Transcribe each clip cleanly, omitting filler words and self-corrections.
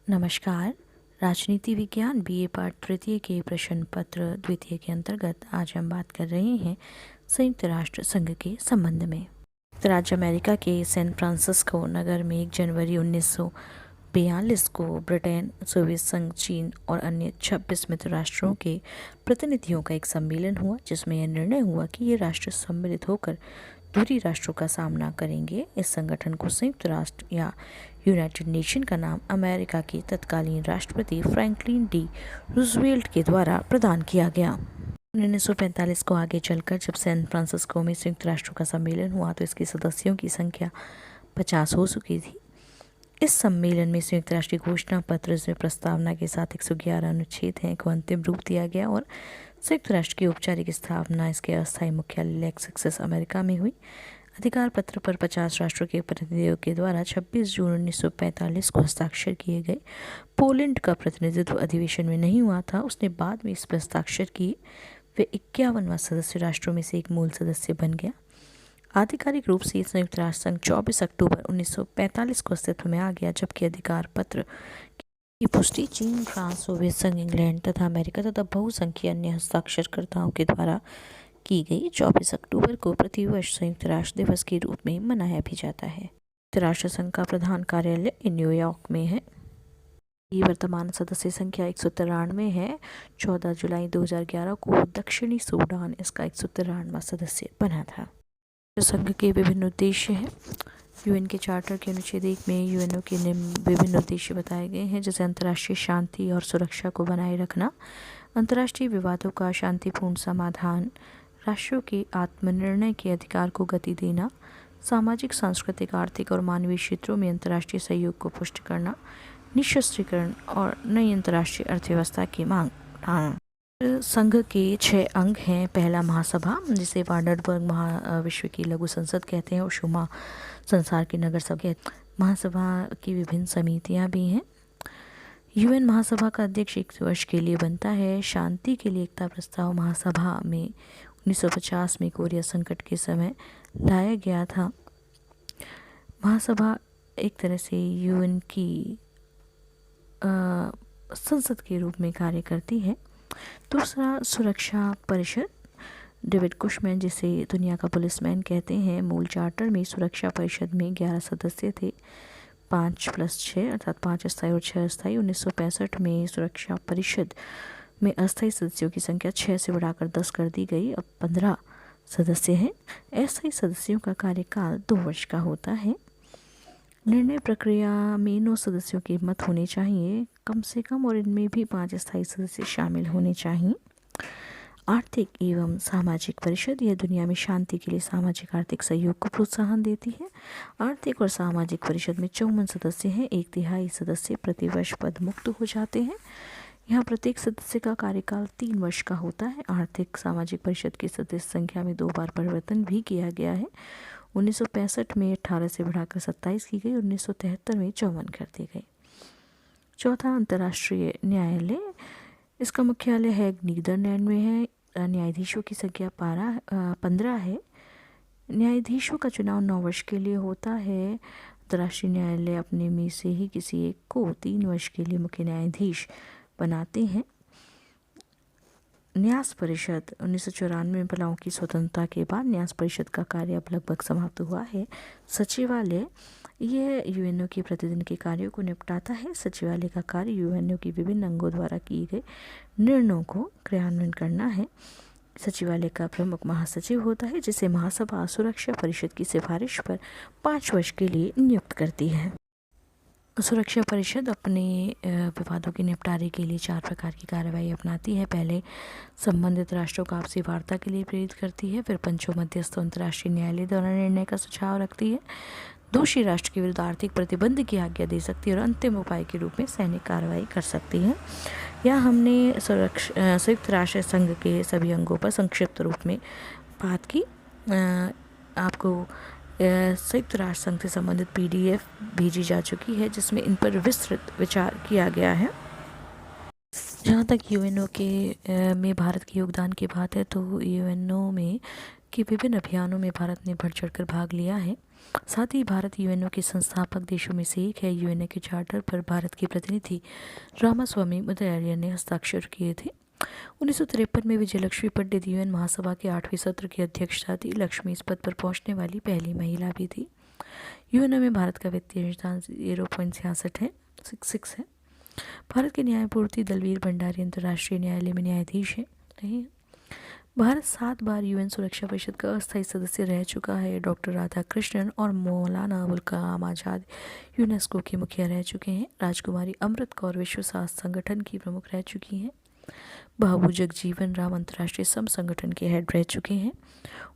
नमस्कार। राजनीति विज्ञान बीए पाठ तृतीय के प्रश्न पत्र द्वितीय के अंतर्गत आज हम बात कर रहे हैं संयुक्त राष्ट्र संघ के संबंध में। संयुक्त राज्य अमेरिका के सैन फ्रांसिस्को नगर में 1 जनवरी 1942 को ब्रिटेन, सोवियत संघ, चीन और अन्य 26 मित्र राष्ट्रों के प्रतिनिधियों का एक सम्मेलन हुआ, जिसमें यह निर्णय हुआ कि ये राष्ट्र सम्मिलित होकर दूसरी राष्ट्रों का सामना करेंगे। इस संगठन को संयुक्त राष्ट्र या यूनाइटेड नेशन का नाम अमेरिका के तत्कालीन राष्ट्रपति फ्रैंकलिन डी रूजवेल्ट के द्वारा प्रदान किया गया। 1945 को आगे चलकर जब सैन फ्रांसिस्को में संयुक्त राष्ट्रों का सम्मेलन हुआ तो इसके सदस्यों की संख्या 50 हो चुकी थी। इस सम्मेलन में संयुक्त राष्ट्र की घोषणा पत्र, इसमें प्रस्तावना के साथ 111 अनुच्छेद हैं, को अंतिम रूप दिया गया और संयुक्त राष्ट्र की औपचारिक स्थापना इसके अस्थायी मुख्यालय लेक्सिस अमेरिका में हुई। अधिकार पत्र पर 50 राष्ट्रों के प्रतिनिधियों के द्वारा 26 जून 1945 को हस्ताक्षर किए गए। पोलैंड का प्रतिनिधित्व अधिवेशन में नहीं हुआ था, उसने बाद में इस पर हस्ताक्षर किए। वे 51वां सदस्य राष्ट्रों में से एक मूल सदस्य बन गया। आधिकारिक रूप से संयुक्त राष्ट्र संघ 24 अक्टूबर 1945 को अस्तित्व में आ गया, जबकि अधिकार पत्र की पुष्टि चीन, फ्रांस, सोवियत संघ, इंग्लैंड तथा अमेरिका तथा बहुसंख्यक अन्य हस्ताक्षरकर्ताओं के द्वारा की गई। 24 अक्टूबर को प्रतिवर्ष संयुक्त राष्ट्र दिवस के रूप में मनाया भी जाता है। संयुक्त राष्ट्र संघ का प्रधान कार्यालय न्यूयॉर्क में है। ये वर्तमान सदस्य संख्या 193 है। 14 जुलाई 2011 को दक्षिणी सूडान इसका 193वां सदस्य बना था। संघ के विभिन्न उद्देश्य हैं। यूएन के चार्टर के अनुच्छेद 1 में यूएनओ के विभिन्न उद्देश्य बताए गए हैं, जैसे अंतर्राष्ट्रीय शांति और सुरक्षा को बनाए रखना, अंतर्राष्ट्रीय विवादों का शांतिपूर्ण समाधान, राष्ट्रों के आत्मनिर्णय के अधिकार को गति देना, सामाजिक, सांस्कृतिक, आर्थिक और मानवीय क्षेत्रों में अंतर्राष्ट्रीय सहयोग को पुष्ट करना, निशस्त्रीकरण और नई अंतर्राष्ट्रीय अर्थव्यवस्था की मांग उठाना। संघ के 6 अंग हैं। पहला, महासभा, जिसे वार्डरबर्ग महाविश्व की लघु संसद कहते हैं और शुमा संसार की नगर सभा। महासभा की विभिन्न समितियां भी हैं। यूएन महासभा का अध्यक्ष 1 वर्ष के लिए बनता है। शांति के लिए एकता प्रस्ताव महासभा में 1950 में कोरिया संकट के समय लाया गया था। महासभा एक तरह से यूएन की संसद के रूप में कार्य करती है। दूसरा, सुरक्षा परिषद, डेविड कुशमैन, जिसे दुनिया का पुलिसमैन कहते हैं। मूल चार्टर में सुरक्षा परिषद में 11 सदस्य थे, 5 + 6 अर्थात 5 अस्थायी और 6 अस्थायी। 1965 में सुरक्षा परिषद में अस्थायी सदस्यों की संख्या 6 से बढ़ाकर 10 कर दी गई। अब 15 सदस्य हैं। अस्थायी सदस्यों का कार्यकाल 2 वर्ष का होता है। निर्णय प्रक्रिया में 9 सदस्यों के मत होने चाहिए कम से कम, और इनमें भी 5 अस्थायी सदस्य शामिल होने चाहिए। आर्थिक एवं सामाजिक परिषद, यह दुनिया में शांति के लिए सामाजिक आर्थिक सहयोग को प्रोत्साहन देती है। आर्थिक और सामाजिक परिषद में 54 सदस्य हैं। 1/3 सदस्य प्रतिवर्ष पद मुक्त हो जाते हैं। यहाँ प्रत्येक सदस्य का कार्यकाल 3 वर्ष का होता है। आर्थिक सामाजिक परिषद की सदस्य संख्या में 2 बार परिवर्तन भी किया गया है। 1965 में 18 से बढ़ाकर 27 की गई। 1973 में 54 कर दी गई। चौथा, अंतर्राष्ट्रीय न्यायालय, इसका मुख्यालय है नीदरलैंड में है। न्यायाधीशों की संख्या 15 है। न्यायाधीशों का चुनाव 9 वर्ष के लिए होता है। अंतर्राष्ट्रीय न्यायालय अपने में से ही किसी एक को 3 वर्ष के लिए मुख्य न्यायाधीश बनाते हैं। न्यास परिषद, 1994 में बलाओं की स्वतंत्रता के बाद न्यास परिषद का कार्य अब लगभग समाप्त हुआ है। सचिवालय, यह यूएनओ के प्रतिदिन के कार्यों को निपटाता है। सचिवालय का कार्य यूएनओ के विभिन्न अंगों द्वारा किए गए निर्णयों को क्रियान्वयन करना है। सचिवालय का प्रमुख महासचिव होता है, जिसे महासभा सुरक्षा परिषद की सिफारिश पर 5 वर्ष के लिए नियुक्त करती है। सुरक्षा परिषद अपने विवादों के निपटारे के लिए 4 प्रकार की कार्रवाई अपनाती है। पहले, संबंधित राष्ट्रों को आपसी वार्ता के लिए प्रेरित करती है। फिर पंचों मध्यस्थ अंतर्राष्ट्रीय न्यायालय द्वारा निर्णय का सुझाव रखती है। दोषी राष्ट्र के विरुद्ध आर्थिक प्रतिबंध की आज्ञा दे सकती है और अंतिम उपाय के रूप में सैनिक कार्रवाई कर सकती है। यह हमने संयुक्त राष्ट्र संघ के सभी अंगों पर संक्षिप्त रूप में बात की। आपको संयुक्त राष्ट्र संघ से संबंधित PDF भेजी जा चुकी है, जिसमें इन पर विस्तृत विचार किया गया है। जहाँ तक यूएनओ के में भारत के योगदान की बात है, तो यूएनओ में के विभिन्न अभियानों में भारत ने बढ़ चढ़कर भाग लिया है। साथ ही भारत यूएनओ के संस्थापक देशों में से एक है। यूएनओ के चार्टर पर भारत के प्रतिनिधि रामास्वामी मुदलियार ने हस्ताक्षर किए थे। 1953 में विजयलक्ष्मी पंडित यूएन महासभा के 8वें सत्र की अध्यक्षता थी। लक्ष्मी इस पद पर पहुंचने वाली पहली महिला भी थी। यूएनओ में भारत का वित्तीय योगदान 0.66 है। भारत के न्यायमूर्ति दलवीर भंडारी अंतर्राष्ट्रीय न्यायालय में न्यायाधीश हैं। भारत 7 बार यूएन सुरक्षा परिषद का अस्थायी सदस्य रह चुका है। डॉक्टर राधाकृष्णन और मौलाना अबुल कलाम आज़ाद यूनेस्को के मुखिया रह चुके हैं। राजकुमारी अमृत कौर विश्व स्वास्थ्य संगठन की प्रमुख रह चुकी हैं। बाबू जगजीवन राम अंतर्राष्ट्रीय श्रम संगठन के हेड रह चुके हैं।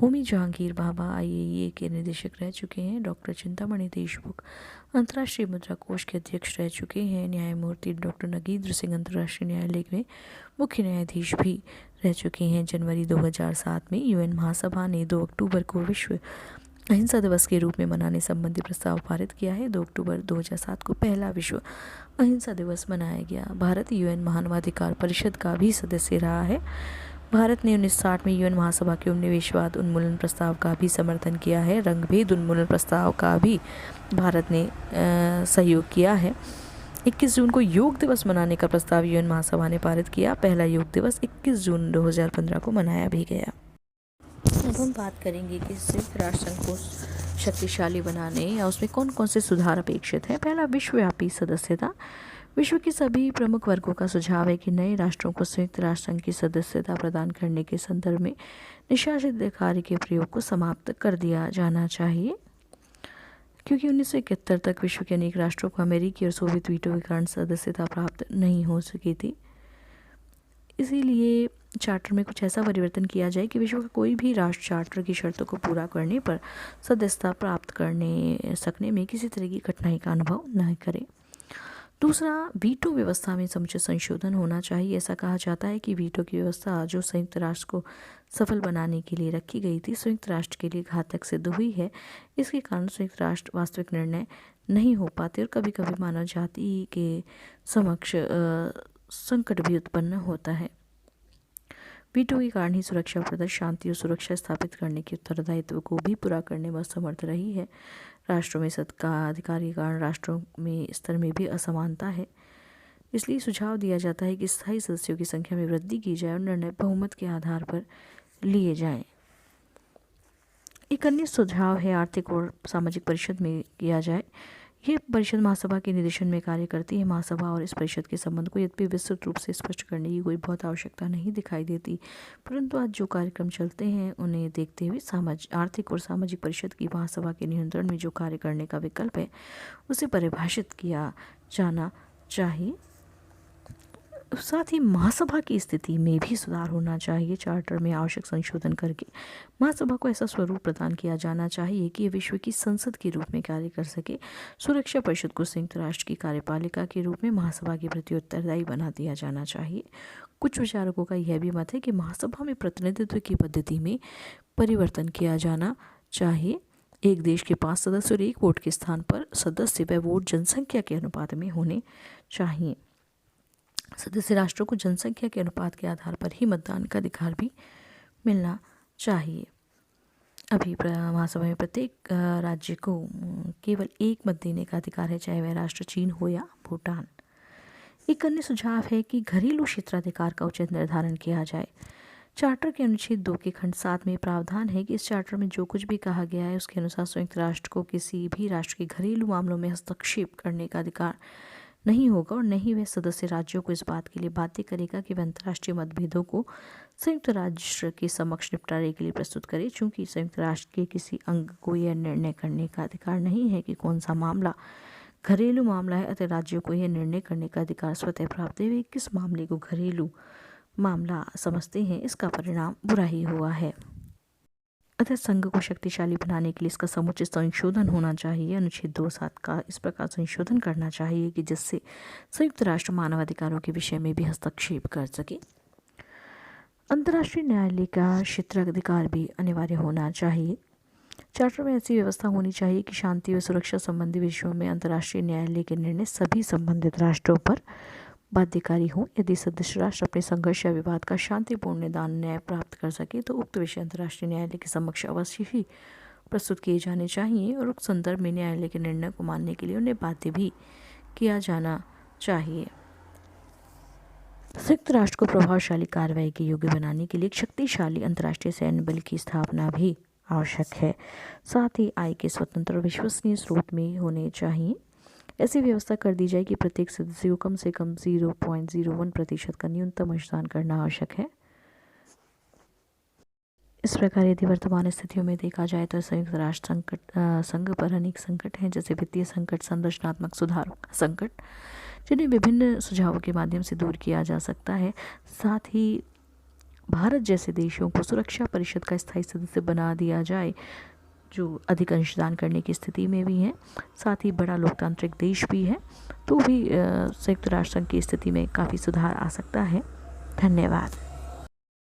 होमी जहांगीर बाबा आईएईए के निदेशक रह चुके हैं। डॉक्टर चिंतामणि देशमुख अंतर्राष्ट्रीय मुद्रा कोष के अध्यक्ष रह चुके हैं। न्यायमूर्ति डॉक्टर नगेंद्र सिंह अंतर्राष्ट्रीय न्यायालय में मुख्य न्यायाधीश भी रह चुके हैं। जनवरी 2007 में यूएन महासभा ने 2 अक्टूबर को विश्व अहिंसा दिवस के रूप में मनाने संबंधी प्रस्ताव पारित किया है। 2 अक्टूबर 2007 को पहला विश्व अहिंसा दिवस मनाया गया। भारत यूएन मानवाधिकार परिषद का भी सदस्य रहा है। भारत ने 1960 में यूएन महासभा के उपनिवेशवाद उन्मूलन प्रस्ताव का भी समर्थन किया है। रंगभेद उन्मूलन प्रस्ताव का भी भारत ने सहयोग किया है। 21 जून को योग दिवस मनाने का प्रस्ताव यूएन महासभा ने पारित किया। पहला योग दिवस 21 जून 2015 को मनाया भी गया। अब हम बात करेंगे कि संयुक्त राष्ट्र संघ को शक्तिशाली बनाने या उसमें कौन कौन से सुधार अपेक्षित हैं। पहला, विश्वव्यापी सदस्यता। विश्व के सभी प्रमुख वर्गों का सुझाव है कि नए राष्ट्रों को संयुक्त राष्ट्र संघ की सदस्यता प्रदान करने के संदर्भ में निष्कासित अधिकार के प्रयोग को समाप्त कर दिया जाना चाहिए, क्योंकि 1971 तक विश्व के अनेक राष्ट्रों को अमेरिकी और सोवियत वीटो के कारण सदस्यता प्राप्त नहीं हो सकी थी। इसीलिए चार्टर में कुछ ऐसा परिवर्तन किया जाए कि विश्व का कोई भी राष्ट्र चार्टर की शर्तों को पूरा करने पर सदस्यता प्राप्त करने सकने में किसी तरह की कठिनाई का अनुभव न करे। दूसरा, वीटो व्यवस्था में समुचित संशोधन होना चाहिए। ऐसा कहा जाता है कि वीटो की व्यवस्था जो संयुक्त राष्ट्र को सफल बनाने के लिए रखी गई थी, संयुक्त राष्ट्र के लिए घातक सिद्ध हुई है। इसके कारण संयुक्त राष्ट्र वास्तविक निर्णय नहीं हो पाते और कभी कभी मानव जाति के समक्ष संकट भी उत्पन्न होता है। वीटो के कारण ही सुरक्षा प्रदर्शन शांति और सुरक्षा स्थापित करने के उत्तरदायित्व को भी पूरा करने में असमर्थ रही है। राष्ट्रों में सत्ताधिकार के कारण राष्ट्रों में स्तर में भी असमानता है। इसलिए सुझाव दिया जाता है कि स्थायी सदस्यों की संख्या में वृद्धि की जाए और निर्णय बहुमत के आधार पर लिए जाएं। एक अन्य सुझाव है आर्थिक और सामाजिक परिषद में किया जाए। ये परिषद महासभा के निर्देशन में कार्य करती है। महासभा और इस परिषद के संबंध को यद्यपि विस्तृत रूप से स्पष्ट करने की कोई बहुत आवश्यकता नहीं दिखाई देती, परंतु आज जो कार्यक्रम चलते हैं उन्हें देखते हुए आर्थिक और सामाजिक परिषद की महासभा के नियंत्रण में जो कार्य करने का विकल्प है उसे परिभाषित किया जाना चाहिए। साथ ही महासभा की स्थिति में भी सुधार होना चाहिए। चार्टर में आवश्यक संशोधन करके महासभा को ऐसा स्वरूप प्रदान किया जाना चाहिए कि ये विश्व की संसद के रूप में कार्य कर सके। सुरक्षा परिषद को संयुक्त राष्ट्र की कार्यपालिका के रूप में महासभा के प्रति उत्तरदायी बना दिया जाना चाहिए। कुछ विचारकों का यह भी मत है कि महासभा में प्रतिनिधित्व की पद्धति में परिवर्तन किया जाना चाहिए। एक देश के 5 सदस्य और 1 वोट के स्थान पर सदस्य व वोट जनसंख्या के अनुपात में होने चाहिए। सदस्य राष्ट्रों को जनसंख्या के अनुपात के आधार पर ही मतदान का अधिकार भी मिलना चाहिए। अभी महासभा में प्रत्येक राज्य को केवल 1 मत देने का अधिकार है, चाहे वह राष्ट्र चीन हो या भूटान। एक अन्य सुझाव है कि घरेलू क्षेत्राधिकार का उचित निर्धारण किया जाए। चार्टर के अनुच्छेद 2 के खंड 7 में प्रावधान है कि इस चार्टर में जो कुछ भी कहा गया है उसके अनुसार संयुक्त राष्ट्र को किसी भी राष्ट्र के घरेलू मामलों में हस्तक्षेप करने का अधिकार नहीं होगा और न ही वह सदस्य राज्यों को इस बात के लिए बाध्य करेगा कि वह अंतर्राष्ट्रीय मतभेदों को संयुक्त राष्ट्र के समक्ष निपटारे के लिए प्रस्तुत करे। चूंकि संयुक्त राष्ट्र के किसी अंग को यह निर्णय करने का अधिकार नहीं है कि कौन सा मामला घरेलू मामला है, अतः राज्यों को यह निर्णय करने का अधिकार स्वतः प्राप्त है वे किस मामले को घरेलू मामला समझते हैं। इसका परिणाम बुरा ही हुआ है। अतः संघ को शक्तिशाली बनाने के लिए इसका समुचित संशोधन होना चाहिए। अनुच्छेद 2.7 का इस प्रकार संशोधन करना चाहिए कि जिससे संयुक्त राष्ट्र मानवाधिकारों के विषय में भी हस्तक्षेप कर सके। अंतर्राष्ट्रीय न्यायालय का क्षेत्राधिकार भी अनिवार्य होना चाहिए। चार्टर में ऐसी व्यवस्था होनी चाहिए कि शांति व सुरक्षा संबंधी विषयों में अंतर्राष्ट्रीय न्यायालय के निर्णय सभी संबंधित राष्ट्रों पर बाध्यकारी हो। यदि सदस्य राष्ट्र अपने संघर्ष या विवाद का शांतिपूर्ण निदान न्याय प्राप्त कर सके तो उक्त विषय अंतर्राष्ट्रीय न्यायालय के समक्ष अवश्य ही प्रस्तुत किए जाने चाहिए और उस संदर्भ में न्यायालय के निर्णय को मानने के लिए उन्हें बाध्य भी किया जाना चाहिए। संयुक्त राष्ट्र को प्रभावशाली कार्रवाई के योग्य बनाने के लिए एक शक्तिशाली अंतर्राष्ट्रीय सैन्य बल की स्थापना भी आवश्यक है। साथ ही आय के स्वतंत्र और विश्वसनीय स्रोत में होने चाहिए। ऐसी व्यवस्था कर दी जाए कि प्रत्येक सदस्य को कम से कम 0.01% का न्यूनतम अंशदान करना आवश्यक है। इस प्रकार यदि वर्तमान स्थितियों में देखा जाए तो संयुक्त राष्ट्र संघ पर अनेक संकट हैं, जैसे वित्तीय संकट, संरचनात्मक सुधार संकट, जिन्हें विभिन्न सुझावों के माध्यम से दूर किया जा सकता है। साथ ही भारत जैसे देशों को सुरक्षा परिषद का स्थायी सदस्य बना दिया जाए, जो अधिक अंशदान करने की स्थिति में भी हैं, साथ ही बड़ा लोकतांत्रिक देश भी है, तो भी संयुक्त राष्ट्र संघ की स्थिति में काफ़ी सुधार आ सकता है। धन्यवाद।